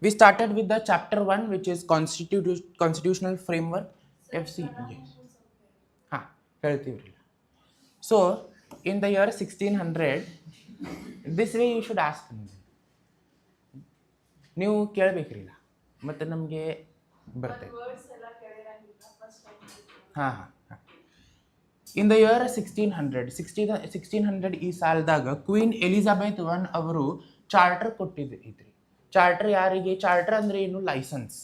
We started with the chapter 1, which is constitutional framework. FC. Yes. So in the year 1600, this way you should ask me. ನೀವು ಕೇಳಬೇಕ್ರಿಲ್ಲ ಮತ್ತೆ ನಮಗೆ ಬರ್ತದೆ. ಹಾಂ in the year 1600 ಈ ಸಾಲದಾಗ queen Elizabeth I ಅವರು charter ಕೊಟ್ಟಿದ್ರಿ. Charter ಯಾರಿಗೆ? Charter ಅಂದ್ರೆ ಏನು? ಲೈಸೆನ್ಸ್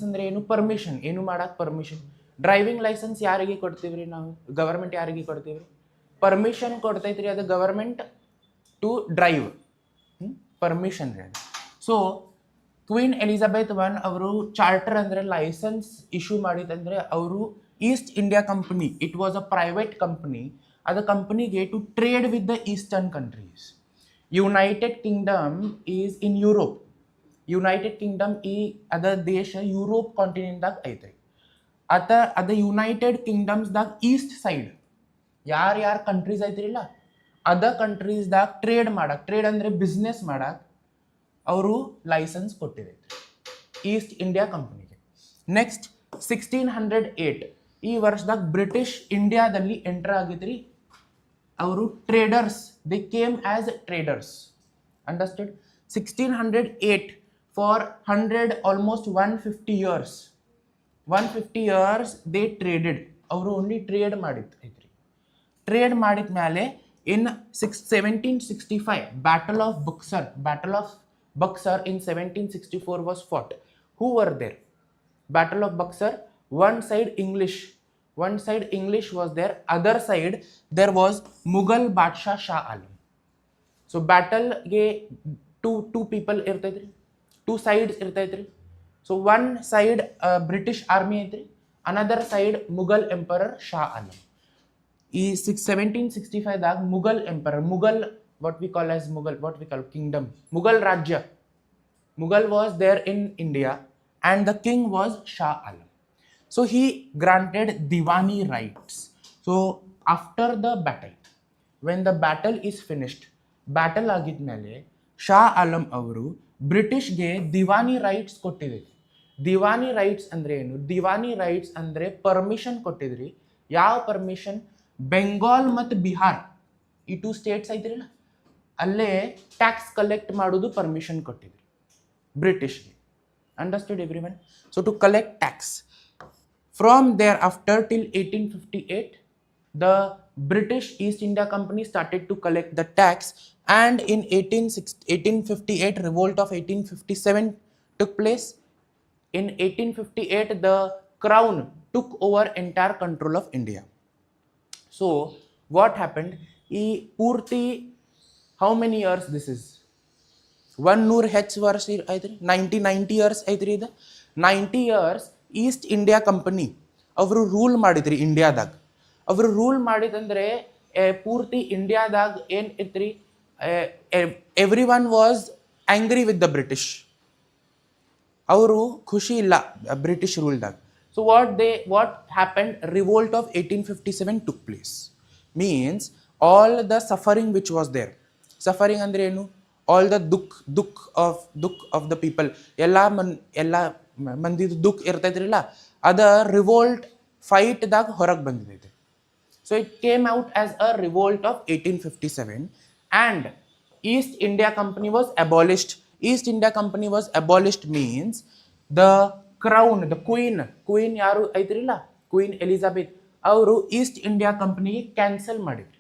ಅಂದ್ರೆ ಏನು? ಪರ್ಮಿಷನ್. ಏನು ಮಾಡಕ್ ಪರ್ಮಿಷನ್? ಡ್ರೈವಿಂಗ್ ಲೈಸೆನ್ಸ್ ಯಾರಿಗೆ ಕೊಡ್ತೀವ್ರಿ ನಾವು? ಗವರ್ಮೆಂಟ್ ಯಾರಿಗೆ ಕೊಡ್ತೀವ್ರಿ? ಪರ್ಮಿಷನ್ ಕೊಡ್ತೈತ್ರಿ ಅದು ಗವರ್ಮೆಂಟ್ ಟು ಡ್ರೈವ್. ಪರ್ಮಿಷನ್ ರೀ ಅದು. ಸೊ ಕ್ವೀನ್ ಎಲಿಜಬೆತ್ I ಅವರು ಚಾರ್ಟರ್ ಅಂದರೆ ಲೈಸೆನ್ಸ್ ಇಶ್ಯೂ ಮಾಡಿದಂದರೆ ಅವರು East India Company, it was a private company, ಅದು ಕಂಪನಿಗೆ to trade with the eastern countries. United Kingdom is in Europe. United Kingdom ಈ ಅದ ದೇಶ ಯುರೋಪ್ ಕಾಂಟಿನೆಂಟ್ದಾಗ ಐತ್ರಿ. ಅದ ಯುನೈಟೆಡ್ ಕಿಂಗ್ಡಮ್ಸ್ದಾಗ ಈಸ್ಟ್ ಸೈಡ್ ಯಾರು ಕಂಟ್ರೀಸ್ ಐತ್ರಿಲ್ಲ ಅದ ಕಂಟ್ರೀಸ್ದಾಗ ಟ್ರೇಡ್ ಅಂದ್ರೆ ಬಿಸ್ನೆಸ್ ಮಾಡಕ್ ಅವರು ಲೈಸೆನ್ಸ್ ಕೊಟ್ಟಿದೆ ಈಸ್ಟ್ ಇಂಡಿಯಾ ಕಂಪನಿಗೆ. ನೆಕ್ಸ್ಟ್ 1608 ಈ ವರ್ಷದಾಗ ಬ್ರಿಟಿಷ್ ಇಂಡಿಯಾದಲ್ಲಿ ಎಂಟರ್ ಆಗಿದ್ರಿ. ಅವರು traders, they came as traders. Understood? 1608 for 100 almost 150 years. 150 years they traded. ಅವರು ಓನ್ಲಿ ಟ್ರೇಡ್ ಐತ್ರಿ. ಟ್ರೇಡ್ ಮಾಡಿದ ಮೇಲೆ in 1765 Battle of Buxar in 1764 was fought. Who were there? Battle of Buxar, one side English was there, other side there was Mughal Badshah Shah Alam. So battle ge two people irtaitri, two sides irtaitri. So one side British army aitri, another side Mughal Emperor Shah Alam. ಈ 1765 ದಾಗ Mughal emperor, what we call kingdom, Mughal ರಾಜ್ಯ, Mughal was there in India and the king was Shah Alam. So he granted Diwani rights. So after the battle, when the battle is finished, battle ಆಗಿದ್ಮೇಲೆ ಶಾ ಆಲಂ ಅವರು ಬ್ರಿಟಿಷ್ಗೆ diwani rights ಕೊಟ್ಟಿದ್ರು. Diwani rights ಅಂದ್ರೆ ಏನು? Diwani rights ಅಂದ್ರೆ permission ಕೊಟ್ಟಿದ್ರಿ. ಯಾವ ಪರ್ಮಿಷನ್? ಬೆಂಗಾಲ್ ಮತ್ತು ಬಿಹಾರ್ ಈ 2 ಸ್ಟೇಟ್ಸ್ ಐತ್ರಿಲ್ಲ ಅಲ್ಲೇ ಟ್ಯಾಕ್ಸ್ ಕಲೆಕ್ಟ್ ಮಾಡೋದು ಪರ್ಮಿಷನ್ ಕೊಟ್ಟಿದ್ರಿ ಬ್ರಿಟಿಷ್ಗೆ. Understood everyone? So to collect tax from there after till 1858 the British East India Company started to collect the tax and in 1858 revolt of 1857 took place. In 1858 the crown took over entire control of India. So what happened? E purti how many years this is? 100 ವರ್ಷ ಐತ್ರಿ. 90 years ಐತ್ರಿ. ಇದು 90 years East India Company ಅವರು rule ಮಾಡಿದ್ರಿ ಇಂಡಿಯಾದಾಗ. ಅವರು rule ಮಾಡಿದಂದ್ರೆ ಪೂರ್ತಿ ಇಂಡಿಯಾದಾಗ ಏನ್ ಇತ್ರಿ? Every one was angry with the British. ಅವರು ಖುಷಿ ಇಲ್ಲ British ರೂಲ್ದಾಗ. So what happened? Revolt of 1857 took place. Means all the suffering which was there. Suffering andre enu? All the dukh of the people. Ella mandidu dukh irtaidrilla ada revolt fight ದಾಗ ಹೊರಗೆ ಬಂದಿದೆ. So it came out as a revolt of 1857 and East India Company was abolished. East India Company was abolished means the crown, the queen ಯಾರು ಐತ್ರಿಲ್ಲ, queen Elizabeth ಅವರು East India ಕಂಪನಿಗೆ cancel ಮಾಡಿದ್ರಿ.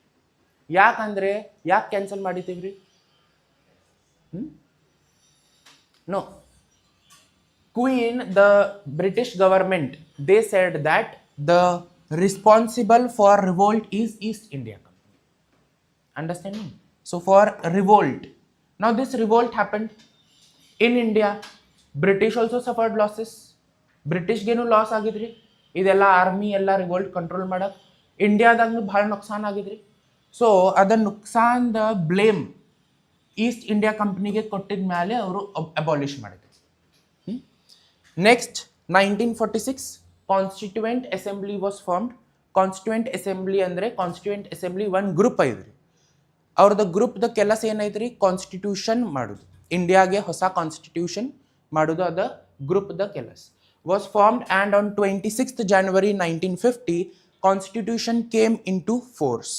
ಯಾಕೆ cancel ಮಾಡಿದ್ದೀವ್ರಿ? No, queen, the British government, they said that the responsible for revolt is East India Company. Understanding? So for revolt, now this revolt happened in India. British also suffered losses. ಬ್ರಿಟಿಷ್ಗೇನು loss ಆಗಿದ್ರಿ. ಇದೆಲ್ಲ army ಎಲ್ಲ revolt control ಮಾಡಕ್ಕೆ. ಇಂಡಿಯಾದಾಗೂ ಭಾಳ ನುಕ್ಸಾನ್ ಆಗಿದ್ರಿ. So ಅದ ನುಕ್ಸಾನ್ದ blame East India ಕಂಪ್ನಿಗೆ ಕೊಟ್ಟಿದ ಮೇಲೆ ಅವರು ಅಬಾಲಿಷ್ ಮಾಡಿದ್ರು. Next 1946 constituent assembly was formed. Constituent assembly ಅಂದರೆ ಕಾನ್ಸ್ಟಿಟ್ಯೂಯೆಂಟ್ ಅಸೆಂಬ್ಲಿ ಒಂದು ಗ್ರೂಪ್ ಐತ್ರಿ. ಅವ್ರದ್ದು ಗ್ರೂಪ್ದ ಕೆಲಸ ಏನೈತ್ರಿ? ಕಾನ್ಸ್ಟಿಟ್ಯೂಷನ್ ಮಾಡೋದು. ಇಂಡಿಯಾಗೆ ಹೊಸ ಕಾನ್ಸ್ಟಿಟ್ಯೂಷನ್ ಮಾಡೋದು ಅದ ಗ್ರೂಪ್ದ ಕೆಲಸ. Was formed and on 26th January 1950 constitution came into force.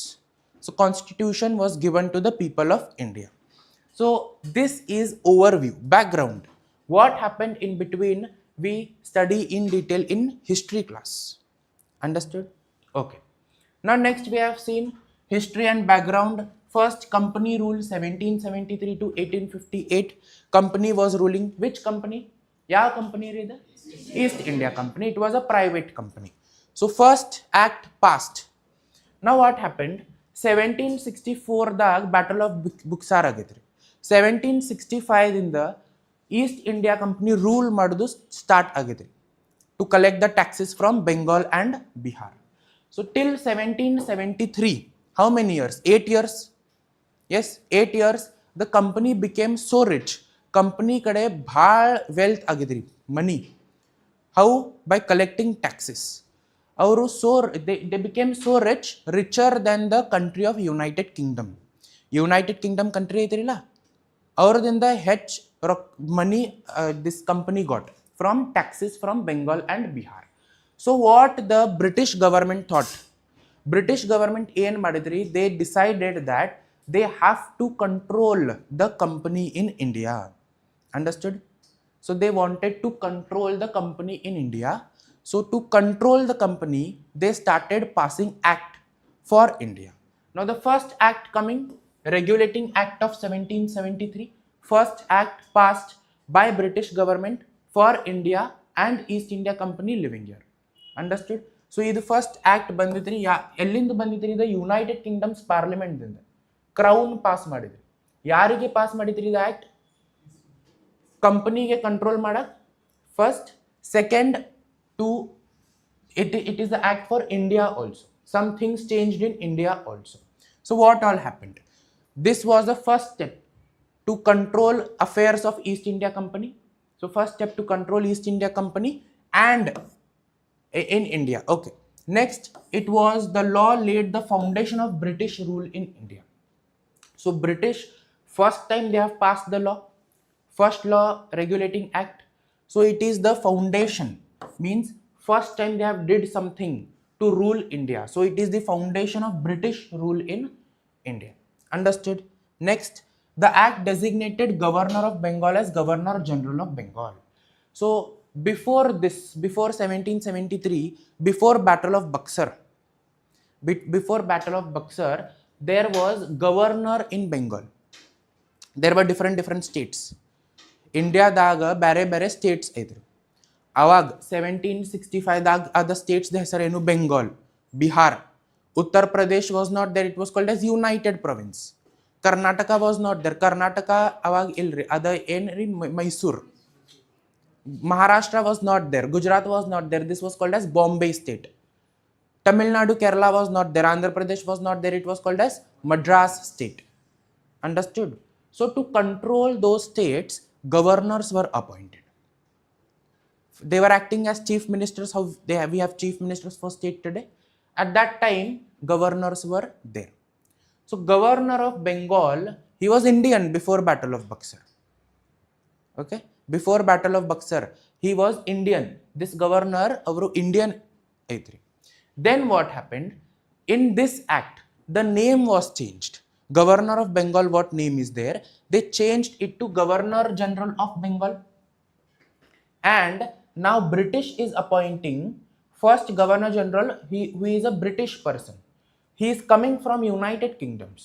So constitution was given to the people of India. So this is overview, background. What happened in between we study in detail in history class. Understood? Okay. Now next we have seen history and background. First, company rule 1773 to 1858. Company was ruling. Which company? Yeah, company read East India Company. It was a private company. So first act passed. Now what happened? 1764 ದಾಗ Battle of Buxar ಆಗಿದ್ರಿ. 1765 ಇಂದ East India Company rule ಮಾಡೋದು start ಆಗಿದ್ರಿ to collect the taxes from Bengal and Bihar. So till 1773, how many years? 8 years. Yes, 8 years. The company became so rich. Company kade bhal wealth agidri, money. How? By collecting taxes. Avaru they became so rich, richer than the country of United Kingdom. United Kingdom country ಐತಿರಲ್ಲ ಅವರದಿಂದ ಹೆಚ್ಚು money this company got from taxes from Bengal and Bihar. So what the British government thought? British government ಏನ್ ಮಾಡಿದ್ರಿ? They decided that they have to control the company in India. Understood? So they wanted to control the company in India. So to control the company, they started passing act for India. Now the first act coming, Regulating Act of 1773. First act passed by British government for India and East India Company living here. Understood? So this first act ಬಂದಿದ್ರಿ ಎಲ್ಲಿಂದ ಬಂದಿದ್ರಿ? ಇದು United Kingdom's parliament ದಿಂದ crown pass ಮಾಡಿದ್ರಿ. ಯಾರಿಗೆ pass ಮಾಡಿದ್ರಿ ಇದು act? ಕಂಪನಿಗೆ ಕಂಟ್ರೋಲ್ ಮಾಡಕ್ first. Second to it is the act for India also. Some things changed in India also. So what all happened? This was the first step to control affairs of East India Company. So first step to control East India Company and in India. Okay. Next, it was the law laid the foundation of British rule in India. So British, first time they have passed the law, first law regulating act. So it is the foundation, means first time they have did something to rule India. So it is the foundation of British rule in India. Understood? Next, the act designated Governor of Bengal as Governor General of Bengal. So before this, before 1773, before Battle of Buxar, there was governor in Bengal. There were different states. India daga bare states idru. Avag 1765 ದಾಗ other states the ಹೆಸರೇನು? Bengal, Bihar, Uttar Pradesh was not there. It was called as United Province. Karnataka was not there. Karnataka avag ilri ada ಏನ್ರಿ? Mysore. Maharashtra was not there. Gujarat was not there. This was called as Bombay state. Tamil Nadu, Kerala was not there. Andhra Pradesh was not there. It was called as Madras state. Understood? So to control those states, governors were appointed. They were acting as chief ministers. How we have chief ministers for state today. At that time, governors were there. So governor of Bengal, he was Indian before Battle of Buxar. Okay? Before Battle of Buxar, he was Indian. This governor, avaru Indian aitri. Then what happened? In this act, the name was changed. Governor of Bengal, what name is there? They changed it to Governor General of Bengal. And now British is appointing first Governor General, who is a British person. He is coming from United Kingdoms.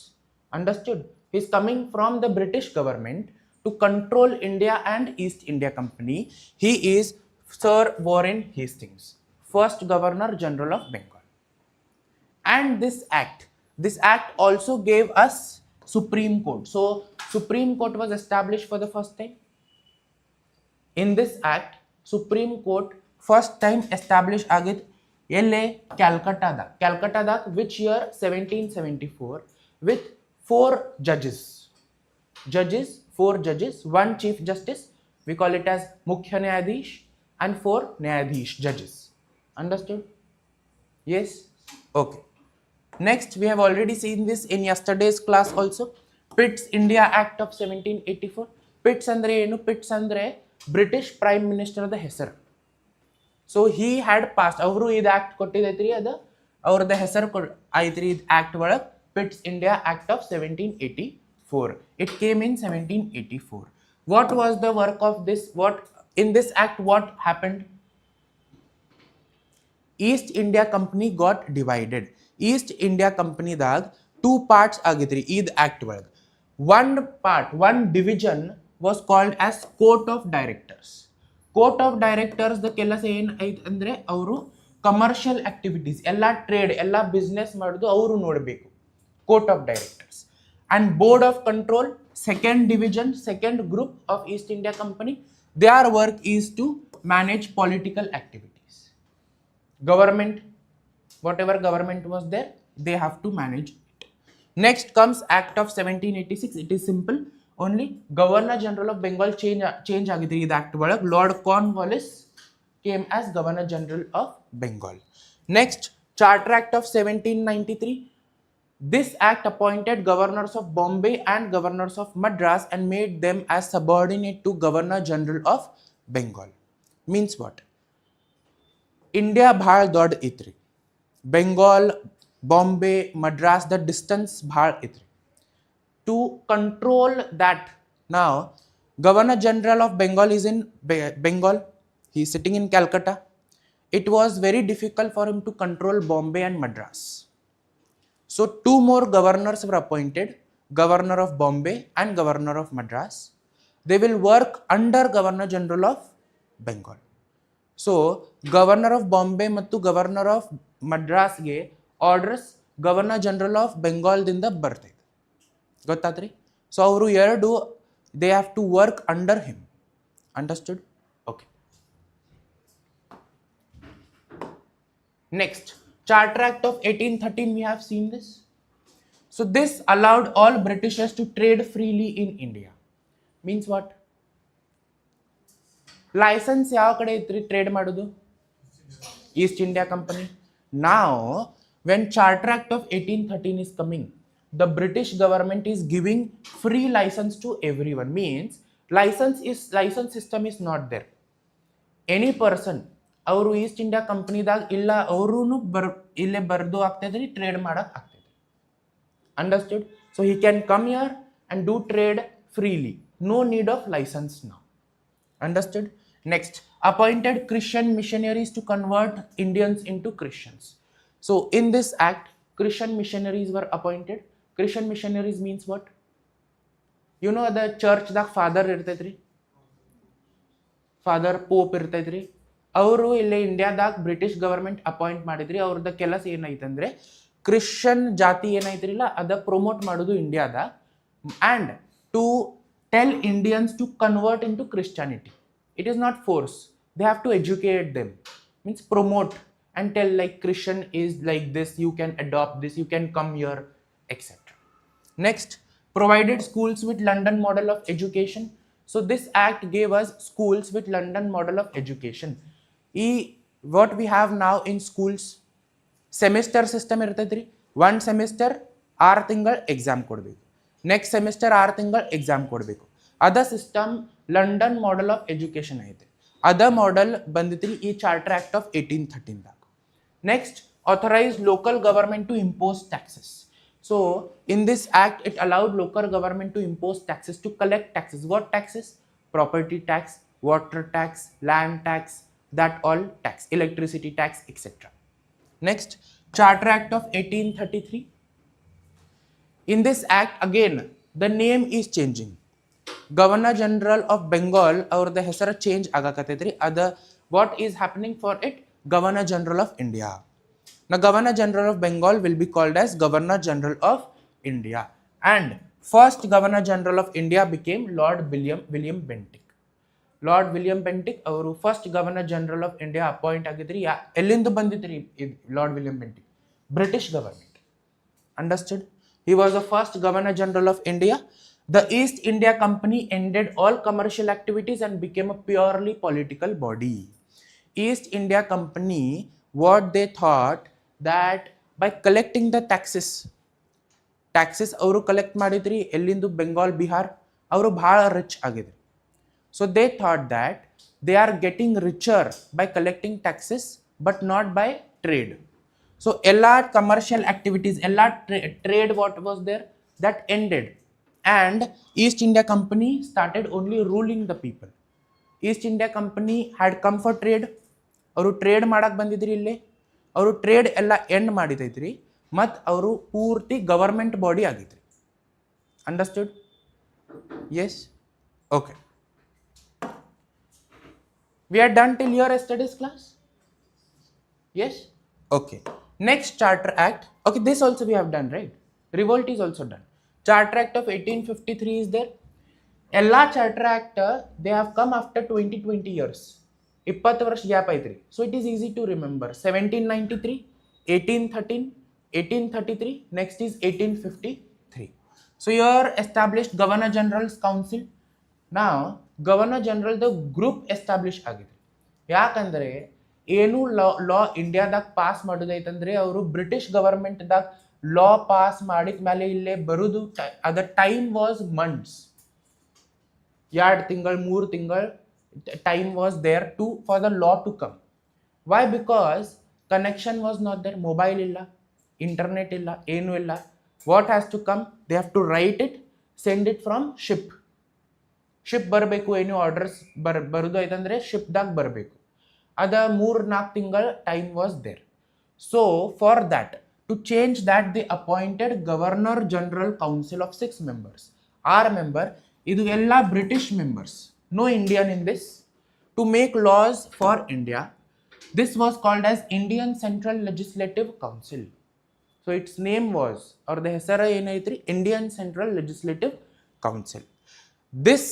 Understood? He is coming from the British government to control India and East India Company. He is Sir Warren Hastings, first Governor General of Bengal. And this act also gave us Supreme Court. So Supreme Court was established for the first time. In this act, Supreme Court first time established agit elle Calcutta da which year? 1774, with 4 judges, 4 judges, 1 chief justice, we call it as Mukhya Nyayadhish, and 4 Nyayadhish judges. Understood? Yes? Okay. Next, we have already seen this in yesterday's class also. Pitt's India Act of 1784. Pits ಅಂದರೆ ಏನು? Pits ಅಂದರೆ British prime ಮಿನಿಸ್ಟರ್ದ ಹೆಸರು. So he had past, ಅವರು ಇದು act ಕೊಟ್ಟಿದ್ದೈತ್ರಿ, ಅದು ಅವ್ರದ್ದು ಹೆಸರು ಐತ್ರಿ ಇದು ಆ್ಯಕ್ಟ್ ಒಳಗೆ, pits India act of 1784. It came in 1784. What was the work of this? What in this act what happened? East India Company got divided. East India Company ದಾಗ 2 parts ಆಗಿದ್ರಿ ಇದ್ ಆಕ್ಟ್ ಒಳಗೆ. One division was called as Court of Directors. Court of Directors the ಕೆಲಸ ಏನ್ ಐತ್ ಅಂದ್ರೆ ಅವರು commercial activities, ಎಲ್ಲ trade, ಎಲ್ಲ ಬಿಸ್ನೆಸ್ ಮಾಡೋದು ಅವರು ನೋಡಬೇಕು. Court of Directors. And Board of Control, second division, second group of East India Company, their work is to manage political activities. Government, whatever government was there, they have to manage it. Next comes Act of 1786. It is simple. Only Governor General of Bengal change agidri idu act ಒಳಗೆ. Lord Cornwallis came as Governor General of Bengal. Next, Charter Act of 1793. This act appointed governors of Bombay and governors of Madras and made them as subordinate to Governor General of Bengal. Means what? India bhal dod itri. Bengal, Bombay, Madras, the distance bhal itri. To control that, now Governor General of Bengal is in Bengal. He is sitting in Calcutta. It was very difficult for him to control Bombay and Madras. So 2 more governors were appointed, Governor of Bombay and Governor of Madras. They will work under Governor General of Bengal. So Governor of Bombay ಮತ್ತು Governor of Madras ಗೆ orders Governor General of Bengal ದಿಂದ ಬರ್ತೈತೆ. ಗೊತ್ತಾತ್ರಿ? So ಅವರು ಎರಡು, they have to work under him. Understood? Okay. Next, Charter Act of 1813, we have seen this. So this allowed all Britishers to trade freely in India. Means what? License ಯಾವ ಕಡೆ ಇತ್ರಿ trade ಮಾಡೋದು? East India Company. Now, when Charter Act of 1813 is coming, the British government is giving free license to everyone. Means license system is not there. Any person ಅವರು East India ಕಂಪ್ನಿದಾಗ ಇಲ್ಲ, ಅವರು ಇಲ್ಲೇ ಬರ್ದು ಆಗ್ತದ್ರಿ, ಟ್ರೇಡ್ ಮಾಡಕ್ ಆಗ್ತದೆ. Understood? So he can come here and do trade freely. No need of licence now. Understood? Next, appointed Christian missionaries to convert Indians into Christians. So in this act, Christian missionaries were appointed. Christian missionaries means what? You know the church ದಾಗ father ಇರ್ತೈತ್ರಿ, father pop ಇರ್ತೈತ್ರಿ. ಅವರು ಇಲ್ಲಿ ಇಂಡಿಯಾದಾಗ British government appoint ಮಾಡಿದ್ರಿ. ಅವ್ರದ್ದು ಕೆಲಸ ಏನೈತಂದ್ರೆ Christian ಜಾತಿ ಏನೈತ್ರಿಲ್ಲ ಅದ promote ಮಾಡೋದು ಇಂಡಿಯಾದ, and to tell Indians to convert in to Christianity. It is not force, they have to educate them. Means promote and tell like Christian is like this, you can adopt this, you can come here, etc. Next, provided schools with London model of education. So this act gave us schools with London model of education. What we have now in schools, semester system ಇರ್ತೈತ್ರಿ. 1 semester 6 ತಿಂಗಳ exam ಕೊಡಬೇಕು, next semester 6 ತಿಂಗಳ exam ಕೊಡಬೇಕು. ಅದ system London model of education ಐತೆ. ಅದ model ಬಂದಿತ್ರಿ ಈ charter act of 1813 ದಾಗ. Next, authorized local government to impose taxes. So in this act, it allowed local government to impose taxes, to collect taxes. What taxes? Property tax, water tax, land tax, that all tax, electricity tax, etc. Next, Charter Act of 1833. In this act, again, the name is changing. Governor General of Bengal, or the ಹೆಸರು change ಆಗಕತ್ತೈತ್ರಿ. ಅದ what is happening for it? Governor General of India. Now Governor General of Bengal will be called as Governor General of India, and first Governor General of India became Lord William Bentinck. Lord William Bentinck ಅವರು first Governor General of India appoint ಆಗಿದ್ರಿ. ಎಲ್ಲಿಂದ ಬಂದಿದ್ರಿ Lord William Bentinck? British government. Understood? He was the first Governor General of India. The East India Company ended all commercial activities and became a purely political body. East India Company, what they thought that by collecting the taxes ಅವರು collect ಮಾಡಿದ್ರಿ ಎಲ್ಲಿಂದು? ಬೆಂಗಾಲ್, ಬಿಹಾರ್. ಅವರು ಭಾಳ rich ಆಗಿದ್ರು. So they thought that they are getting richer by collecting taxes but not by trade. So ಎಲ್ಲ commercial activities, ಎಲ್ಲ trade what was there that ended and East India Company started only ruling the people. East India Company had come for trade. ಅವರು trade ಮಾಡಕ್ಕೆ ಬಂದಿದ್ರಿ ಇಲ್ಲಿ, ಅವರು trade ಎಲ್ಲ end ಮಾಡಿದೈತ್ರಿ, ಮತ್ತು ಅವರು ಪೂರ್ತಿ ಗವರ್ಮೆಂಟ್ ಬಾಡಿ ಆಗಿದ್ರಿ. Understood? Yes, okay. We are done till your studies class? Yes, okay. Next charter act. Okay, this also we have done, right? Revolt is also done. Charter Act of 1853 is there. Ella Charter Act they have come after 20 years. 20 ವರ್ಷ gap ಐತ್ರಿ. So it is easy to remember. 1793, 1813, 1833, next is 1853. So here established Governor General's Council. Now Governor General the group establish ಆಗಿದ್ರಿ. ಯಾಕಂದ್ರೆ ಏನು ಲಾ ಇಂಡಿಯಾದಾಗ pass ಮಾಡೋದೈತಂದ್ರೆ ಅವರು British ಗವರ್ಮೆಂಟ್ದಾಗ ಲಾ pass ಮಾಡಿದ ಮೇಲೆ ಇಲ್ಲೇ ಬರುದು ಅದ ಟೈಮ್ ವಾಸ್ ಮಂತ್ಸ್, 2 ತಿಂಗಳು 3 ತಿಂಗಳು time was there to for the law to come. Why? Because connection was not there, mobile ಇಲ್ಲ, ಇಂಟರ್ನೆಟ್ ಇಲ್ಲ, ಏನೂ ಇಲ್ಲ. What has to come? They have to write it, send it from ship ಬರಬೇಕು. ಏನು orders ಬರೋದು ಐತಂದ್ರೆ ಶಿಪ್ದಾಗ ಬರಬೇಕು. ಅದ 3-4 ತಿಂಗಳ time was there. So for that, to change that, they appointed Governor General Council of 6 members. Our member, idu ella British members, no Indian in this, to make laws for India. This was called as Indian Central Legislative Council. So its name was, or the hesara enaitri, Indian Central Legislative Council. This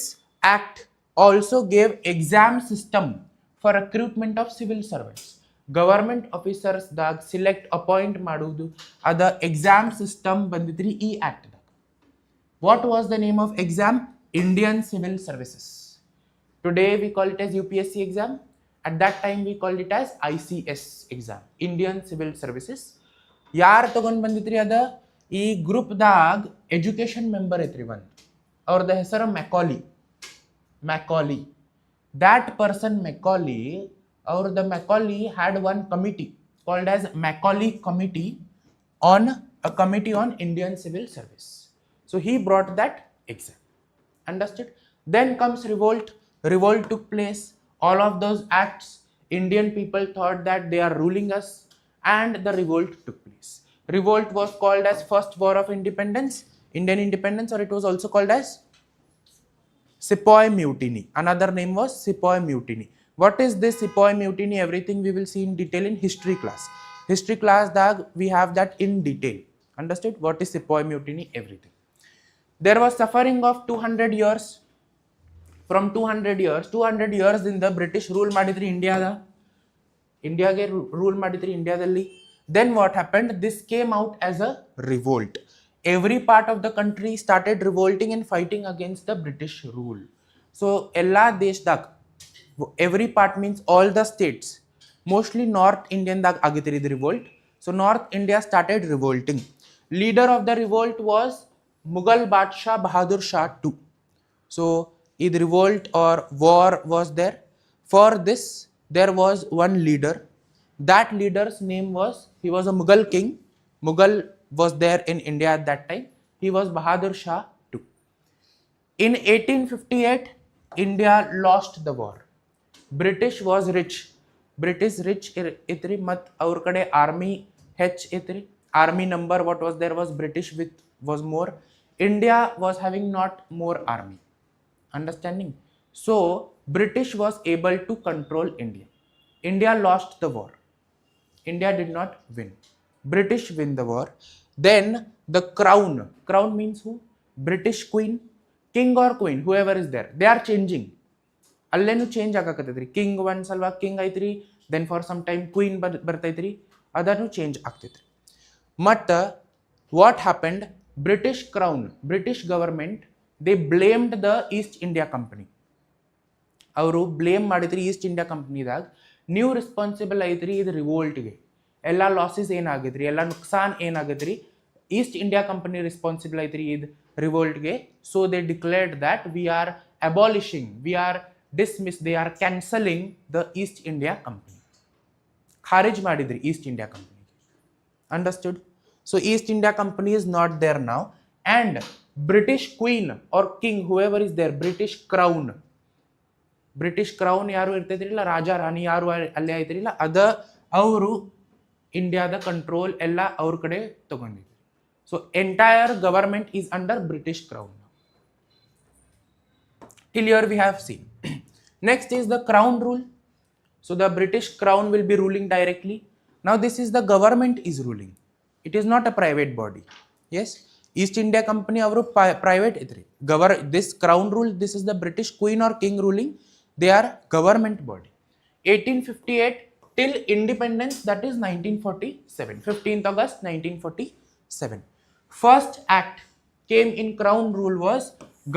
act also gave exam system for recruitment of civil servants. Government ಆಫೀಸರ್ಸ್ದಾಗ select appoint ಮಾಡುವುದು ಅದ exam system ಬಂದಿದ್ರಿ ಈ ಆಕ್ಟ್ದಾಗ. What was the name of exam? Indian civil services. Today we call it as UPSC exam. At that time we call it as ICS exam, Indian civil services. ಯಾರು ತಗೊಂಡು ಬಂದಿದ್ರಿ ಅದ? ಈ ಗ್ರೂಪ್ದಾಗ ಎಜುಕೇಷನ್ ಮೆಂಬರ್ ಐತ್ರಿ ಒಂದು, ಅವ್ರದ ಹೆಸರು Macaulay. That person Macaulay, the Macaulay had one committee called as Macaulay Committee on Indian Civil Service. So he brought that exam. Understood? Then comes revolt. Revolt took place. All of those acts, Indian people thought that they are ruling us, and the revolt took place. Revolt was called as First War of Independence, Indian Independence, or it was also called as Sepoy Mutiny. Another name was Sepoy Mutiny. What is this Sepoy Mutiny? Everything we will see in detail in history class. History class dag we have that in detail. Understood? What is Sepoy Mutiny? Everything. There was suffering of 200 years. From 200 years in the British rule madidri India ge rule madidri India dalli. Then what happened? This came out as a revolt. Every part of the country started revolting and fighting against the British rule. So ella deshdag, every part means all the states, mostly North Indian ದಾಗ ಆಗಿದ್ರಿ ಇದು revolt. So North India started revolting. Leader of the revolt was Mughal Badshah Bahadur Shah II. So this revolt or war was there. For this there was one leader. That leader's name was, he was a Mughal king. Mughal was there in India at that time. He was Bahadur Shah II. In 1858 India lost the war. British was rich. British rich itri, mat aur kade army H itri. Army number what was there was British with was more. India was having not more army. Understanding? So British was able to control India. India lost the war. India did not win. British win the war. Then the crown. Crown means who? British queen, king or queen, whoever is there. They are changing. ಅಲ್ಲೇನು change ಆಗಕತ್ತೈತ್ರಿ. King ಒಂದು ಸಲ king ಐತ್ರಿ, then for some time queen ಬರ್ತೈತ್ರಿ, ಅದನ್ನು change ಆಗ್ತೈತ್ರಿ. ಮತ್ತು what happened? British crown, British government, they blamed the East India Company. ಅವರು ಬ್ಲೇಮ್ ಮಾಡಿದ್ರಿ ಈಸ್ಟ್ ಇಂಡಿಯಾ ಕಂಪ್ನಿದಾಗ, ನೀವು ರೆಸ್ಪಾನ್ಸಿಬಲ್ ಐತ್ರಿ ಇದು ರಿವೋಲ್ಟ್ಗೆ, ಎಲ್ಲ ಲಾಸಸ್ ಏನಾಗಿದ್ರಿ, ಎಲ್ಲ ನುಕ್ಸಾನ್ ಏನಾಗಿದ್ರಿ, ಈಸ್ಟ್ ಇಂಡಿಯಾ ಕಂಪನಿ ರೆಸ್ಪಾನ್ಸಿಬಲ್ ಐತ್ರಿ ಇದು revolt ge. So they declared that we are abolishing, we are dismiss, they are cancelling the East India Company. Kharij madidri East India Company. Understood? So East India Company is not there now, and British Queen or King, whoever is there, British Crown ಯಾರು ಇರ್ತಿದ್ರಿಲ್ಲ, ರಾಜ ರಾಣಿ ಯಾರು ಅಲ್ಲೇ ಆಯ್ತಿರಿಲ್ಲ, ಅವರು ಇಂಡಿಯಾದ control ಎಲ್ಲ ಅವ್ರ ಕಡೆ ತಗೊಂಡಿದ್ರು. So entire government is under British crown. Till here we have seen. Next is the crown rule. So the British crown will be ruling directly. Now this is the government is ruling. It is not a private body. Yes. East India Company ಅವರು private idri. This crown rule, this is the British Queen or King ruling. They are government body. 1858 till independence, that is 1947. 15th August 1947. First act came in crown rule was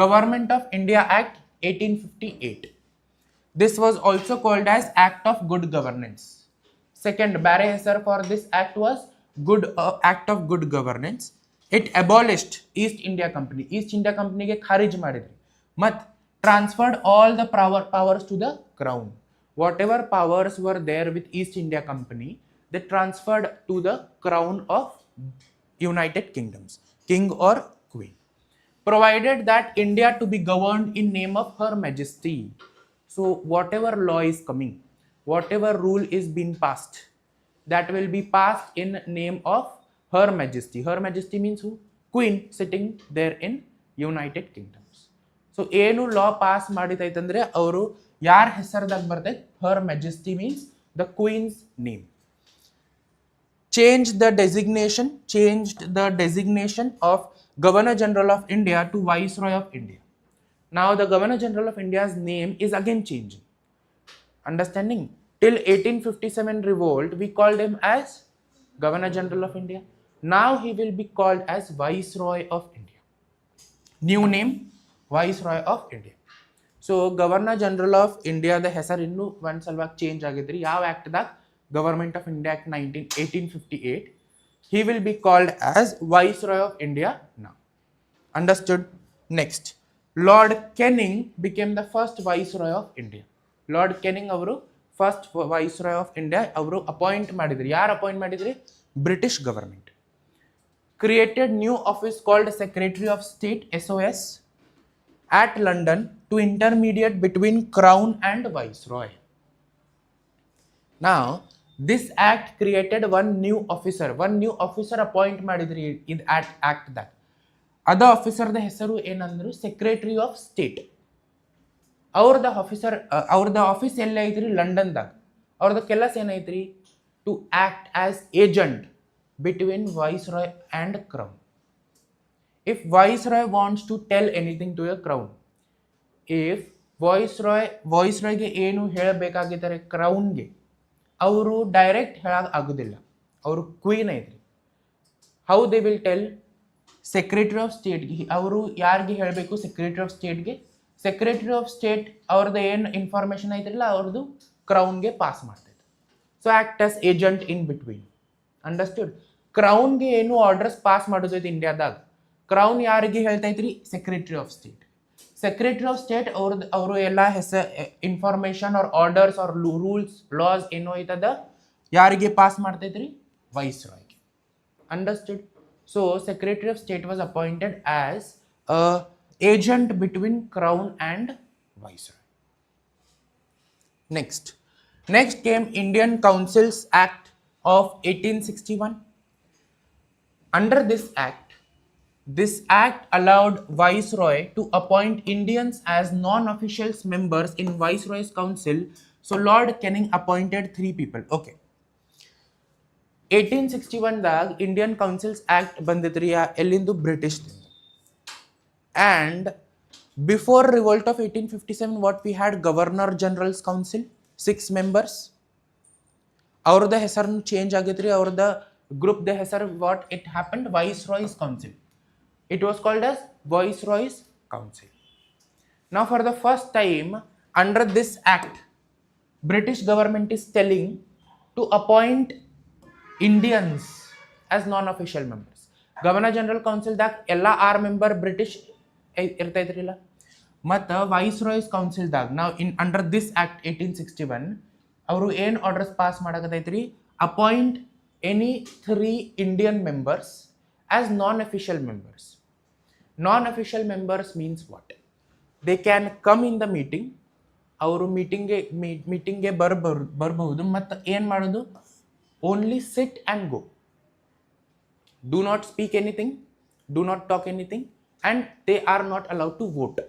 Government of India Act 1858. This was also called as Act of Good Governance. Second bare hesar for this act was Act of Good Governance. It abolished East India Company. East India Company ge kharij madidri. Mat transferred all the powers to the crown. Whatever powers were there with East India Company, they transferred to the crown of United Kingdoms, king or queen. Provided that India to be governed in name of Her Majesty. So whatever law is coming, whatever rule is being passed, that will be passed in name of Her Majesty. Her Majesty means who? Queen sitting there in United Kingdoms. So ಏನು law pass ಮಾಡಿತೈತಂದ್ರೆ ಅವರು ಯಾರ ಹೆಸರದಾಗ ಬರ್ತೈತೆ? Her Majesty means the Queen's name. Changed the designation of Governor General of India to Viceroy of India. Now the Governor General of India's name is again changing. Understanding? Till 1857 revolt, we called him as Governor General of India. Now he will be called as Viceroy of India. New name, Viceroy of India. So Governor General of India the ಹೆಸರು ಇನ್ನೂ ಒಂದು ಸಲವಾಗಿ change ಆಗಿದ್ರಿ. ಯಾವ ಆಕ್ಟ್ದಾಗ? Government of India Act 1858. He will be called as Viceroy of India now. Understood? Next, Lord Canning became the first Viceroy of India. Lord Canning ಅವರು first Viceroy of India ಅವರು appoint ಮಾಡಿದ್ರಿ. ಯಾರು appoint ಮಾಡಿದ್ರಿ? British government. Created new office called Secretary of State, SOS, at London to intermediate between Crown and Viceroy. Now this act created one new officer appoint madidri in act that other officer the hesaru enandru Secretary of State. Our office ella idri London ದಾಗ. ಅವ್ರದ ಕೆಲಸ ಏನೈತ್ರಿ? To act as agent between Viceroy and Crown. If Viceroy wants to tell anything to a Crown, if Viceroy ಗೆ ಏನು ಹೇಳಬೇಕಾಗಿದ್ದಾರೆ Crown ಗೆ, ಅವರು direct ಹೇಳಕ್ ಆಗುದಿಲ್ಲ. ಅವರು ಕ್ವೀನ್ ಐತ್ರಿ. How they will tell? Secretary of ಸ್ಟೇಟ್ಗೆ. ಅವರು ಯಾರಿಗೆ ಹೇಳಬೇಕು? ಸೆಕ್ರೆಟರಿ ಆಫ್ ಸ್ಟೇಟ್ಗೆ. ಸೆಕ್ರೆಟರಿ ಆಫ್ ಸ್ಟೇಟ್ ಅವ್ರದ್ದು ಏನು ಇನ್ಫಾರ್ಮೇಶನ್ ಐತಿರಲ್ಲ ಅವ್ರದ್ದು ಕ್ರೌನ್ಗೆ ಪಾಸ್ ಮಾಡ್ತೈತೆ. So act as agent in between. Understood? ಕ್ರೌನ್ಗೆ ಏನು ಆರ್ಡರ್ಸ್ ಪಾಸ್ ಮಾಡೋದೈತೆ ಇಂಡಿಯಾದಾಗ, ಕ್ರೌನ್ ಯಾರಿಗೆ ಹೇಳ್ತೈತ್ರಿ? Secretary of state. Secretary of state ಅವರು ಎಲ್ಲ information or orders or rules laws ಏನೋ ಐತದ ಯಾರಿಗೆ ಪಾಸ್ ಮಾಡ್ತೈತ್ರಿ? ವೈಸ್ರಾಯ್ಗೆ. Understood? So secretary of state was appointed as agent between Crown and Viceroy. Next came Indian Councils Act of 1861. Under this act allowed Viceroy to appoint Indians as non-officials members in Viceroy's Council. So Lord Canning appointed 3 people. Okay. 1861 ದಾಗ Indian Councils Act ಬಂದಿದ್ರಿ ಎಲ್ಲಿಂದು? British. And before revolt of 1857 what we had? Governor General's Council, 6 members. ಅವ್ರದ ಹೆಸರನ್ನು change ಆಗಿದ್ರಿ. ಅವ್ರದ group the ಹೆಸರು what it happened? Viceroy's Council. It was called as Viceroy's Council. Now for the first time under this act British government is telling to appoint Indians as non-official members. Governor general ಕೌನ್ಸಿಲ್ದಾಗ ಎಲ್ಲ 6 member British ಇರ್ತೈತ್ರಿಲ್ಲ. ಮತ್ತು wise Royce ಕೌನ್ಸಿಲ್ದಾಗ ನಾವು under this act 1861 ಅವರು ಏನು orders pass ಮಾಡಕತ್ತೈತ್ರಿ, appoint any 3 Indian members as non-official members. Non-official members means what? They can come in the meeting, ಅವರು ಮೀಟಿಂಗ್ಗೆ ಬರಬಹುದು ಮತ್ತು ಏನು ಮಾಡೋದು, only sit and go, do not speak anything, do not talk anything, and they are not allowed to vote.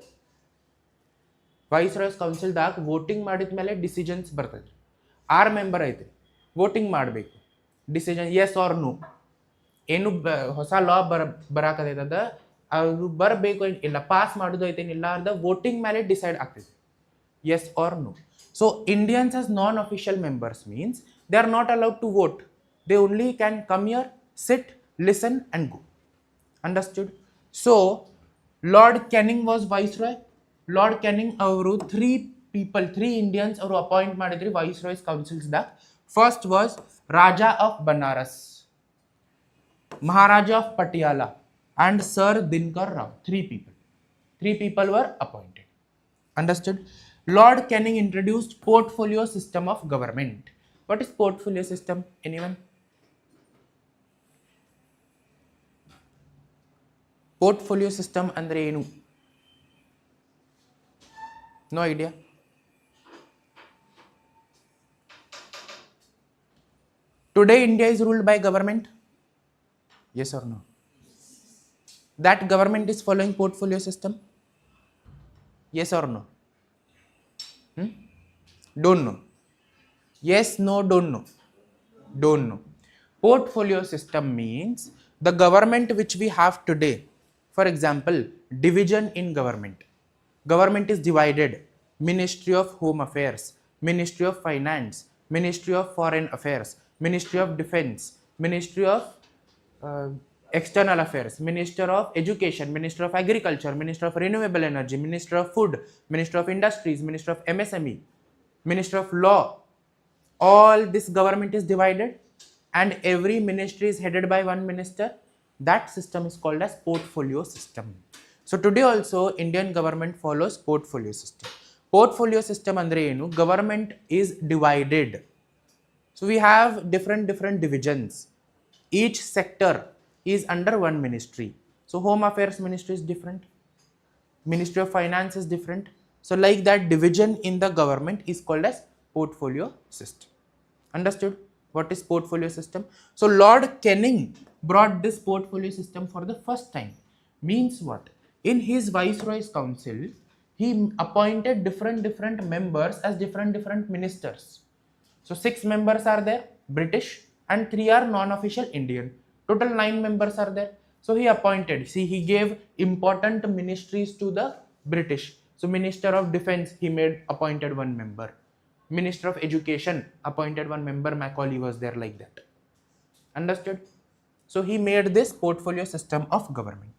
Viceroy's ಕೌನ್ಸಿಲ್ದಾಗ voting ಮಾಡಿದ ಮೇಲೆ decisions ಬರ್ತದೆ. 6 ಮೆಂಬರ್ ಐತೆ, ವೋಟಿಂಗ್ ಮಾಡಬೇಕು, ಡಿಸಿಷನ್ ಎಸ್ ಆರ್ ನೋ, ಏನು ಹೊಸ ಲಾ ಬರಾಕತ್ತೈತದ ಅದು ಬರಬೇಕು ಇಲ್ಲ, ಪಾಸ್ ಮಾಡೋದು ಐತೇನಿಲ್ಲ ಅರ್ಧ ವೋಟಿಂಗ್ ಮೇಲೆ ಡಿಸೈಡ್ ಆಗ್ತೈತೆ, yes or no. So Indians as non official members means they are not allowed to vote, they only can come here, sit, listen and go. Understood? So Lord Canning was viceroy. Lord Canning ಅವರು 3 Indians ಅವರು appoint ಮಾಡಿದ್ರಿ viceroy's ಕೌನ್ಸಿಲ್ಸ್ದಾಗ. First was Raja of Banaras, Maharaja of Patiala and Sir Dinkar Rao. 3 people were appointed. Understood? Lord Canning introduced portfolio system of government. What is portfolio system? Anyone? Portfolio system ಅಂದರೆ ಏನು? No idea. Today India is ruled by government? Yes or no? That government is following portfolio system? Yes or no? Don't know. Yes, no, don't know. Don't know. Portfolio system means the government which we have today. For example, division in government. Government is divided. Ministry of Home Affairs, Ministry of Finance, Ministry of Foreign Affairs, Ministry of Defense, Ministry of External Affairs, Minister of Education, Minister of Agriculture, Minister of Renewable Energy, Minister of Food, Minister of Industries, Minister of MSME, Minister of Law. All this government is divided and every ministry is headed by one minister. That system is called as portfolio system. So today also Indian government follows portfolio system. Portfolio system andre enu? Government is divided. So we have different divisions. Each sector is under one ministry. So Home Affairs Ministry is different. Ministry of Finance is different. So like that division in the government is called as portfolio system. Understood? What is portfolio system? So Lord Canning brought this portfolio system for the first time. Means what? In his Viceroy's Council, he appointed different members as different ministers. So 6 members are there, British, and 3 are non-official Indian. Total 9 members are there. So he appointed, see, he gave important ministries to the British. So Minister of Defense, he appointed 1 member. Minister of Education appointed 1 member, Macaulay was there, like that. Understood? So he made this portfolio system of government.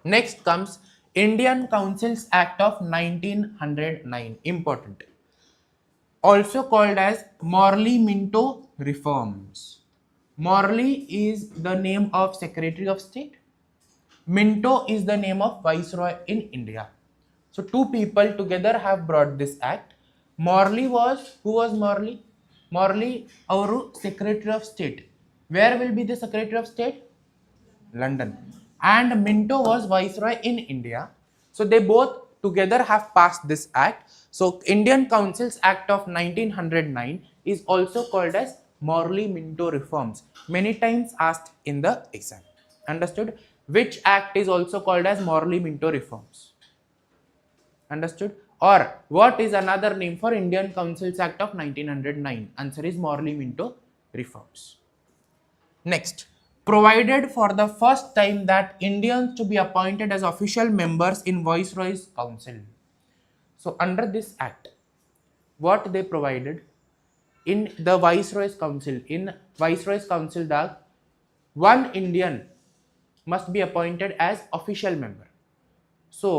Next comes Indian Councils Act of 1909. Important. Also called as Morley-Minto Reforms. Morley is the name of Secretary of State. Minto is the name of Viceroy in India. So 2 people together have brought this act. Morley was, who was Morley? Morley, our Secretary of State. Where will be the Secretary of State? London. And Minto was Viceroy in India. So they both together have passed this act. So Indian Councils Act of 1909 is also called as Morley-Minto Reforms. Many times asked in the exam. Understood? Which act is also called as Morley-Minto Reforms? Understood? Or what is another name for Indian Councils Act of 1909? Answer is Morley-Minto Reforms. Next, provided for the first time that Indians to be appointed as official members in Viceroy's Council. So under this act, what they provided in the Viceroy's Council, in Viceroy's Council that 1 Indian must be appointed as official member. So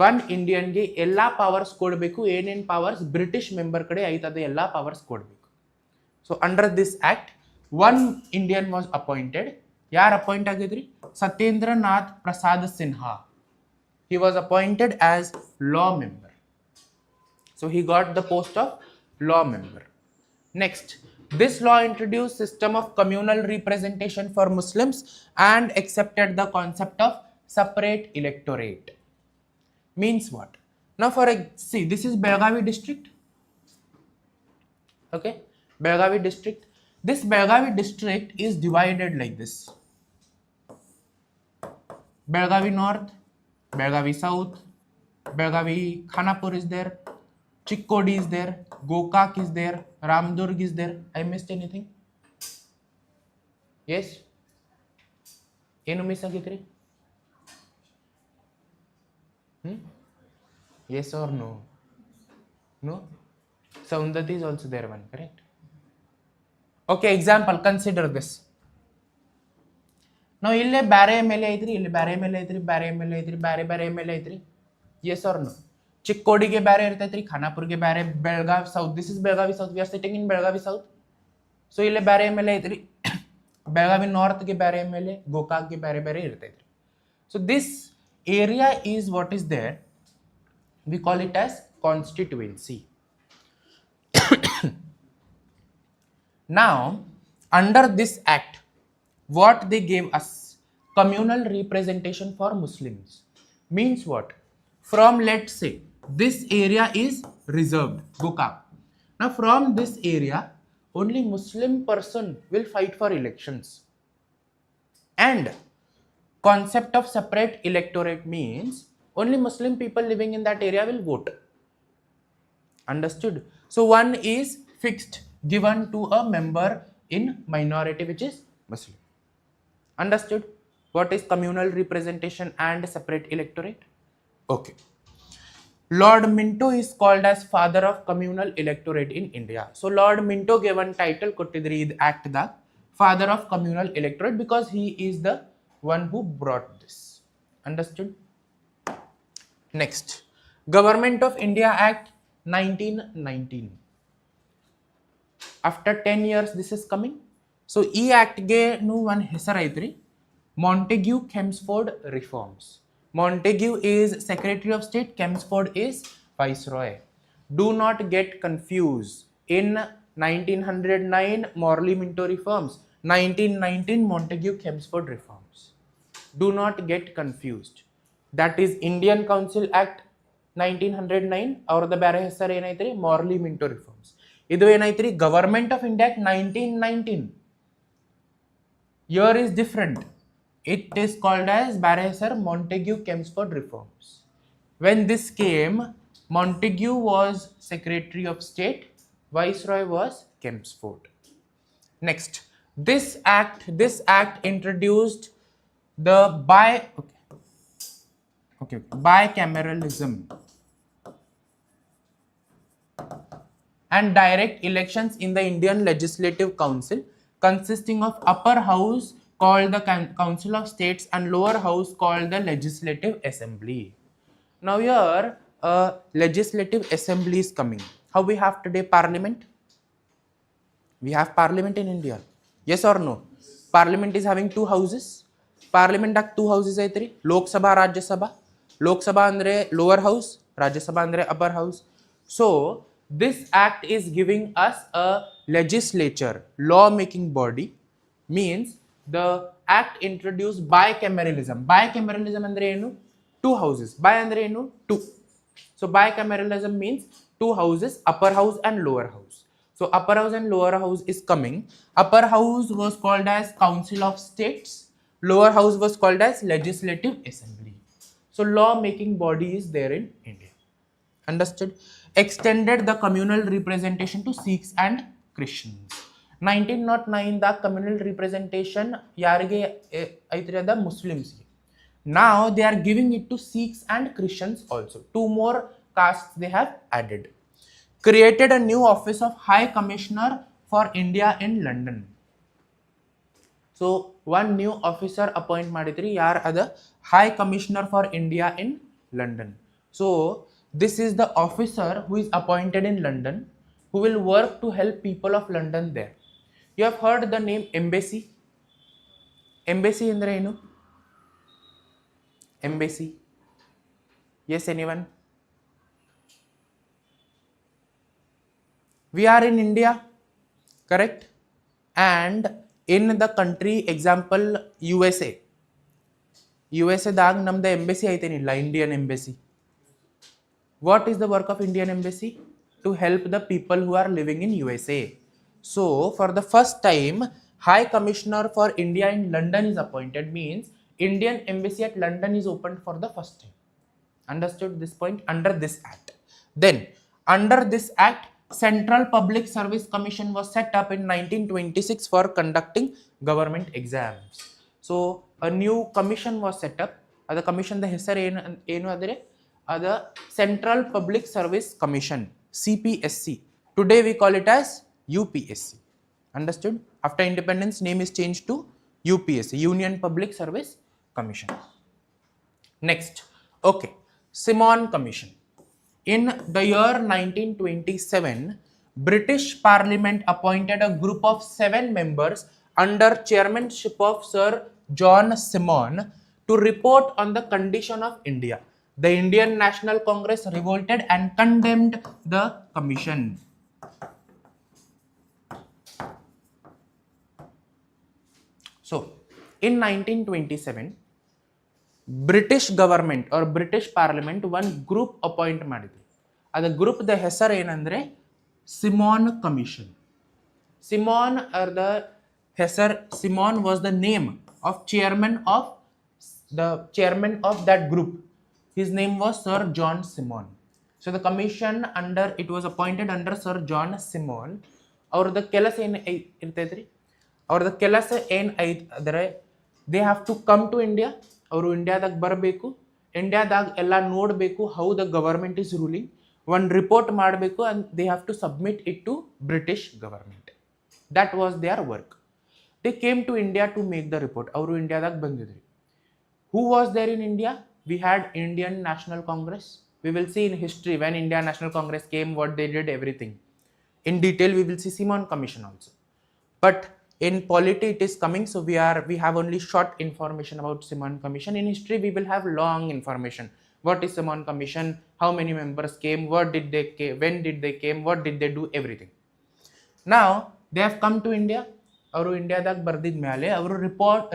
1 Indian ಗೆ ಎಲ್ಲಾ powers ಕೊಡಬೇಕು. ಏನೇನು powers British member ಕಡೆ ಐತದ ಎಲ್ಲಾ powers ಕೊಡಬೇಕು. So under this act one Indian was appointed. ಯಾರು appoint ಆಗಿದ್ರಿ? Satyendranath Prasad Sinha. He was appointed as law member. So he got the post of law member. Next, this law introduced system of communal representation for Muslims and accepted the concept of separate electorate. Means what? Now see, this is Belagavi district. Okay, Belagavi district. This Belagavi district is divided like this. Belagavi North, Belagavi South, Belagavi Khanapur is there, Chikkodi is there, Gokak is there, Ramdurg is there. I missed anything? Yes? ಏನು miss ಆಗಿದ್ರಿ? Yes or no? No? Saundati is also there one, correct? Okay, example, consider this. Now, ಇಲ್ಲಿ ಬೇರೆ MLA ಐತ್ರಿ, ಇಲ್ಲಿ ಬೇರೆ MLA ಐತ್ರಿ, ಬೇರೆ MLA ಐತ್ರಿ, ಬೇರೆ ಬೇರೆ ಎಮ್.ಎಲ್.ಎ ಐತ್ರಿ. Yes or no? ಚಿಕ್ಕೋಡಿಗೆ ಬೇರೆ ಇರ್ತೈತ್ರಿ, ಖಾನಾಪುರ್ಗೆ ಬೇರೆ, Belagavi south. This is Belagavi south. We are sitting in Belagavi south. So ಇಲ್ಲಿ ಬೇರೆ ಎಮ್.ಎಲ್.ಎ ಐತ್ರಿ, ಬೆಳಗಾವಿ ನಾರ್ತ್ಗೆ ಬೇರೆ ಎಮ್.ಎಲ್.ಎ, ಗೋಕಾಕ್ಗೆ ಬೇರೆ ಬೇರೆ ಇರ್ತೈತ್ರಿ. So this area is what is there, we call it as constituency. Now, under this act, what they gave us? Communal representation for Muslims. Means what? From, let's say, this area is reserved, Gokak. Now, from this area, only Muslim person will fight for elections. And concept of separate electorate means only Muslim people living in that area will vote. Understood? So, one is fixed, given to a member in minority which is Muslim. Understood? What is communal representation and separate electorate? Okay. Lord Minto is called as father of communal electorate in India. So Lord Minto gave one title kottidri id act da father of communal electorate because he is the one who brought this. Understood? Next, Government of India Act 1919. After 10 years this is coming. So e act ge nu one hesar aitri, Montague Chelmsford reforms. Montague is Secretary of State, Chelmsford is Viceroy. Do not get confused. In 1909 Morley Minto reforms, 1919 Montague Chelmsford reforms. Do not get confused. That is Indian Council Act 1909 or the bare hesar enaitri Morley Minto reforms. Idu enaitri Government of India Act 1919. Year is different. It is called as bare hesar Montague Chelmsford reforms. When this came, Montague was Secretary of State, Viceroy was Chelmsford. Next, this act introduced the bicameralism and direct elections in the Indian Legislative Council, consisting of upper house called the Council of States and lower house called the Legislative Assembly. Now here Legislative Assembly is coming. How we have today Parliament? We have Parliament in India. Yes or no? Parliament is having two houses. Parliament dak two houses aitri, Lok Sabha, Rajya Sabha. Lok Sabha andre lower house, Rajya Sabha andre upper house. So this act is giving us a legislature, law making body. Means the act introduced bicameralism. Bicameralism andre enu? Two houses. Bi andre enu? Two. So bicameralism means two houses, upper house and lower house. So upper house and lower house is coming. Upper house was called as Council of States. Lower house was called as Legislative Assembly. So law making body is there in India. Understood? Extended the communal representation to Sikhs and Christians. 1909 the communal representation yarige aitri the Muslims. Now they are giving it to Sikhs and Christians also. Two more castes they have added. Created a new office of High Commissioner for India in London. So one new officer appoint madidri, yar ada High Commissioner for India in London. So this is the officer who is appointed in London, who will work to help people of London there. You have heard the name embassy. Embassy ಅಂದ್ರೆ ಏನು? Embassy. Yes, anyone? We are in India, correct? And in the country, example, USA. USA ದಾಗ ನಮ್ದು embassy ಐತೇನಿಲ್ಲ, Indian embassy. What is the work of Indian embassy? To help the people who are living in USA. So, for the first time, High Commissioner for India in London is appointed, means Indian embassy at London is opened for the first time. Understood this point? Under this act. Then, under this act, Central Public Service Commission was set up in 1926 for conducting government exams. So, a new commission was set up. The commission, the ಹೆಸರು ಏನು ಅಂದರೆ the Central Public Service Commission, CPSC. Today we call it as UPSC. Understood? After independence, name is changed to UPSC, Union Public Service Commission. Next, okay, Simon Commission. In the year 1927, British Parliament appointed a group of 7 members under chairmanship of Sir John Simon to report on the condition of India. The Indian National Congress revolted and condemned the commission. So, in 1927, British government or British Parliament one group appoint ಮಾಡಿದ್ರು. ಅದ group the ಹೆಸರು ಏನಂದ್ರೆ Simon Commission. Simon or the ಹೆಸರು Simon was the name of chairman of that group. His name was Sir John Simon. So the commission under it was appointed under Sir John Simon. ಅವ್ರದ ಕೆಲಸ ಏನು ಇರ್ತೈತ್ರಿ? ಅವ್ರದ ಕೆಲಸ ಏನು ಐದ್ರೆ they have to come to India. ಅವರು ಇಂಡಿಯಾದಾಗ ಬರಬೇಕು, ಇಂಡಿಯಾದಾಗ ಎಲ್ಲ ನೋಡಬೇಕು, how the government is ruling, ಒಂದು ರಿಪೋರ್ಟ್ ಮಾಡಬೇಕು, and they have to submit it to British government. That was their work. They came to India to make the report. ಅವರು ಇಂಡಿಯಾದಾಗ ಬಂದಿದ್ರಿ. Who was there in India? We had Indian National Congress. We will see in history when Indian National Congress came, what they did, everything. In detail, we will see Simon Commission also. But in polity, it is coming, so we have only short information about Simon Commission. In history, we will have long information. What is Simon Commission? How many members came? What did they came? When did they came? What did they do? Everything. Now they have come to India. ಅವರು ಇಂಡಿಯಾದಾಗ ಬರ್ದಿದ ಮೇಲೆ ಅವರು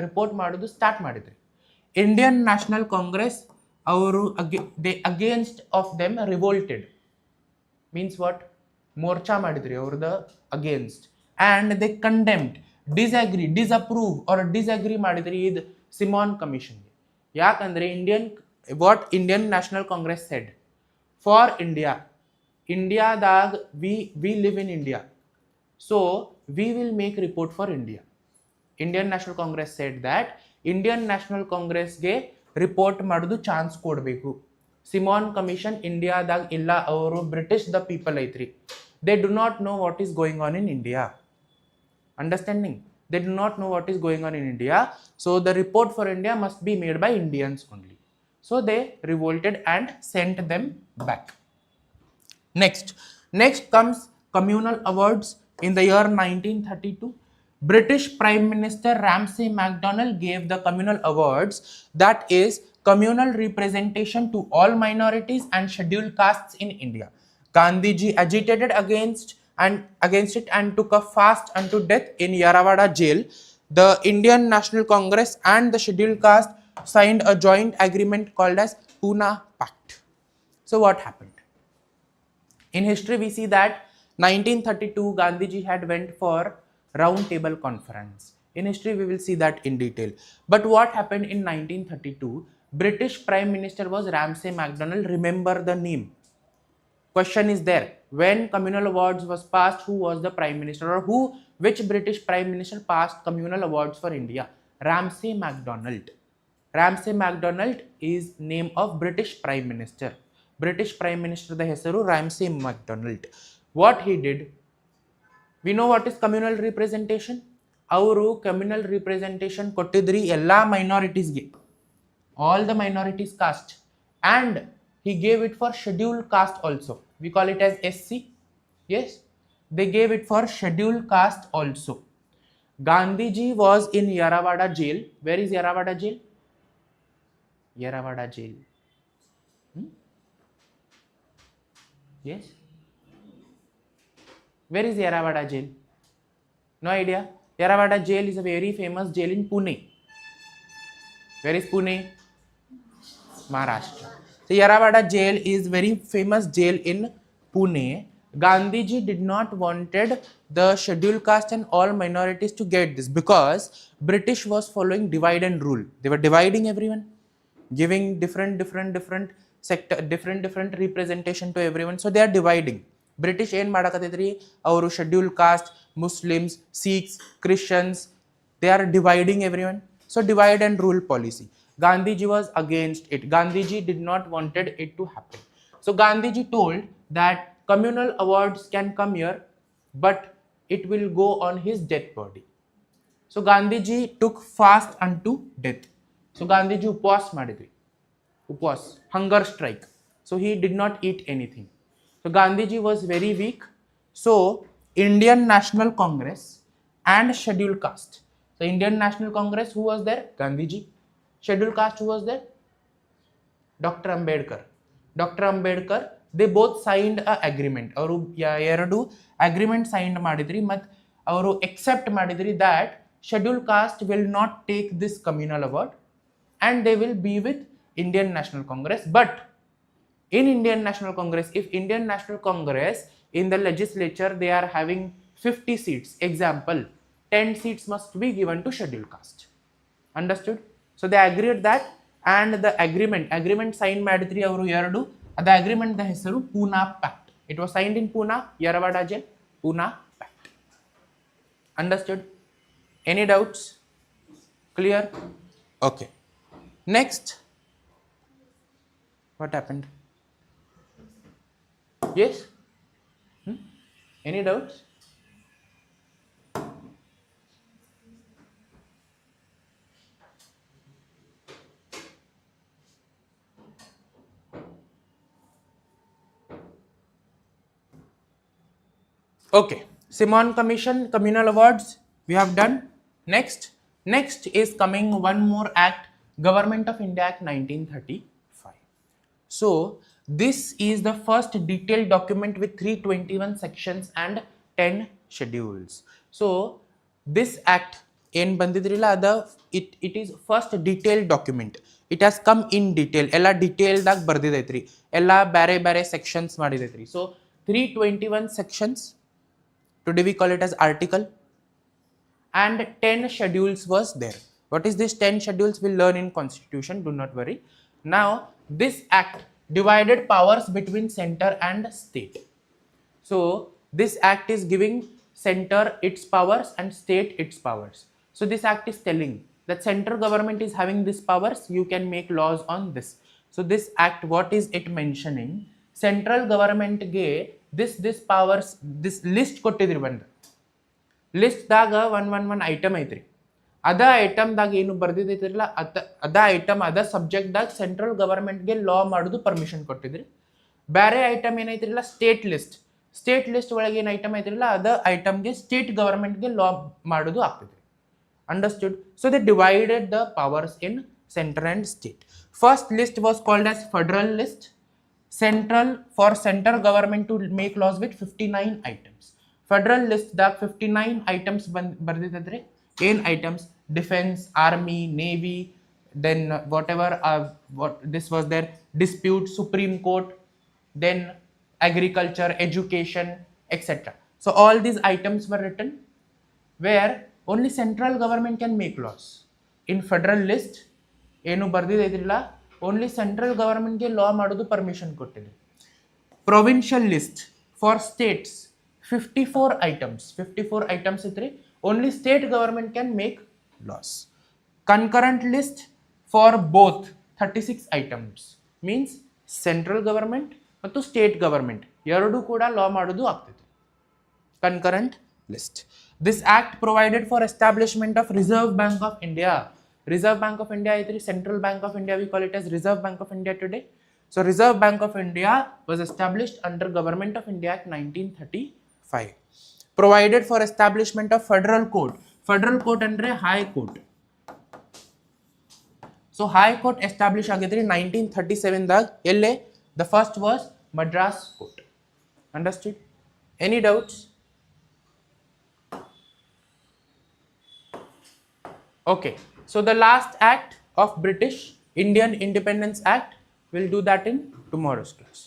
report ಮಾಡೋದು start ಮಾಡಿದ್ರಿ. Indian National Congress ಅವರು against of them revolted, means what, ಮೋರ್ಚಾ ಮಾಡಿದ್ರಿ ಅವ್ರದ against, and they condemned, disapprove or disagree ಮಾಡಿದ್ರಿ ಇದು ಸಿಮಾನ್ ಕಮಿಷನ್ಗೆ. ಯಾಕಂದರೆ Indian National Congress said for ಇಂಡಿಯಾದಾಗ we live in India, so we will make report for India. Indian National Congress said that Indian National Congress ಗೆ report ಮಾಡೋದು chance ಕೊಡಬೇಕು. Simon commission ಇಂಡಿಯಾದಾಗ ಇಲ್ಲ, ಅವರು ಬ್ರಿಟಿಷ್ ದ ಪೀಪಲ್ ಐತ್ರಿ. They do not know what is going on in India. Understanding? They do not know what is going on in India, so the report for India must be made by Indians only. So they revolted and sent them back. Next comes communal awards. In the year 1932, British Prime Minister Ramsay MacDonald gave the communal awards, that is communal representation to all minorities and scheduled castes in India. Gandhiji agitated against it and took a fast unto death in Yaravada jail. The Indian National Congress and the scheduled caste signed a joint agreement called as Pune Pact. So what happened? In history we see that 1932 Gandhiji had went for round table conference. In history we will see that in detail. But what happened in 1932? British Prime Minister was Ramsay MacDonald. Remember the name. Question is there. When communal awards was passed, who was the Prime Minister, or which British Prime Minister passed communal awards for India? Ramsay MacDonald. Ramsay MacDonald is name of British Prime Minister. British Prime Minister the hesaru Ramsay MacDonald. What he did, we know what is communal representation. ಅವರು communal representation ಕೊಟ್ಟಿದ್ರಿ ಎಲ್ಲ minorities-ಗೆ, all the minorities caste, and he gave it for scheduled caste also. We call it as SC. Yes, they gave it for scheduled caste also. Gandhiji was in Yaravada jail. Where is Yaravada jail? Yaravada jail. Yes. Where is Yaravada jail? No idea. Yaravada jail is a very famous jail in Pune. Where is Pune? Maharashtra. So Yaravada jail is very famous jail in Pune. Gandhiji did not wanted the scheduled caste and all minorities to get this because British was following divide and rule. They were dividing everyone, giving different sector, different representation to everyone. So they are dividing. British ಏನ್ ಮಾಡಕತ್ತಿದ್ರಿ ಅವರು scheduled caste, Muslims, Sikhs, Christians, they are dividing everyone. So divide and rule policy. Gandhiji was against it. Gandhiji did not wanted it to happen. So Gandhiji told that communal awards can come here, but it will go on his death body. So Gandhiji took fast unto death. So Gandhiji upwas madidri. Upwas, hunger strike. So he did not eat anything. So Gandhiji was very weak. So Indian National Congress and Scheduled Caste. So Indian National Congress, who was there? Gandhiji. Scheduled Caste, who was there? Dr. Ambedkar. Dr. Ambedkar, they both signed a agreement. ಅವರು ಎರಡು agreement sign ಮಾಡಿದ್ರಿ ಮತ್ತು ಅವರು accept ಮಾಡಿದ್ರಿ that scheduled caste will not take this communal award and they will be with Indian National Congress. But in Indian National Congress, if Indian National Congress in the legislature they are having 50 seats, example 10 seats must be given to scheduled caste. Understood? So they agreed that, and the agreement signed ಮಾಡಿದ್ರಿ ಅವರು ಎರಡು. The agreement the ಹೆಸರು Pune Pact. It was signed in Pune, Yaravada jail, Pune Pact. Understood? Any doubts? Clear? Okay. Next, what happened? Yes? Any doubts? Okay, Simon Commission, communal awards, we have done. Next is coming one more act, Government of India Act 1935. So this is the first detailed document with 321 sections and 10 schedules. So this act in bandidrilla it is first detailed document. It has come in detail. Ella detailed ದಾಗ ಬರ್ದಿದೈತ್ರಿ. Ella bare sections ಮಾಡಿದೈತ್ರಿ. So 321 sections. Today we call it as article, and 10 schedules was there. What is this 10 schedules? We'll learn in constitution, do not worry. Now this act divided powers between center and state. So this act is giving center its powers and state its powers. So this act is telling that central government is having these powers, you can make laws on this. So this act, what is it mentioning? Central government ge this powers, this list ಕೊಟ್ಟಿದ್ರಿ ಬಂದು list ದಾಗ one item ಐತ್ರಿ. ಅದ item ದಾಗ ಏನು ಬರ್ದಿದೈತಿರಲ್ಲ ಅದ item ಅದ subject ದಾಗ central ಗವರ್ಮೆಂಟ್ಗೆ ಲಾ ಮಾಡೋದು ಪರ್ಮಿಷನ್ ಕೊಟ್ಟಿದ್ರಿ. ಬೇರೆ ಐಟಮ್ ಏನೈತಿರಲ್ಲ ಸ್ಟೇಟ್ ಲಿಸ್ಟ್ ಒಳಗೆ ಏನು ಐಟಮ್ ಐತಿರಲ್ಲ ಅದ ಐಟಮ್ಗೆ ಸ್ಟೇಟ್ ಗವರ್ಮೆಂಟ್ಗೆ ಲಾ ಮಾಡೋದು ಆಗ್ತದೆ. Understood? So they divided the powers in center and state. First list was called as federal list. For central government to make laws with 59 items. Federal list ದಾಗ 59 items ಬರ್ದಿದ್ರೆ ಏನ್ items? Defense, army, navy, then whatever what this was there, dispute, Supreme Court, then agriculture, education, etc. So all these items were written where only central government can make laws. In federal list ಏನು ಬರ್ದಿದೈತಿರಲ್ಲ only central government ಗೆ law ಮಾಡೋದು permission ಕೊಟ್ಟಿದೆ. Provincial list for states 54 items ಇದ್ರಿ only state government can make laws. Concurrent list for both 36 items means central government ಮತ್ತು state government ಎರಡು ಕೂಡ law ಮಾಡೋದು ಆಗ್ತದೆ. Concurrent list. This act provided for establishment of Reserve Bank of India. Reserve Bank of India is Central Bank of India, we call it as Reserve Bank of India today. So Reserve Bank of India was established under Government of India Act 1935. Provided for establishment of Federal Court. Federal court ಅಂದರೆ high court. So high court establish ಆಗಿದ್ರಿ 1937ದಾಗ. ಎಲ್ಲೇ? The first was Madras court. Understood? Any doubts? Okay, so the last act of British Indian Independence Act, we'll do that in tomorrow's class.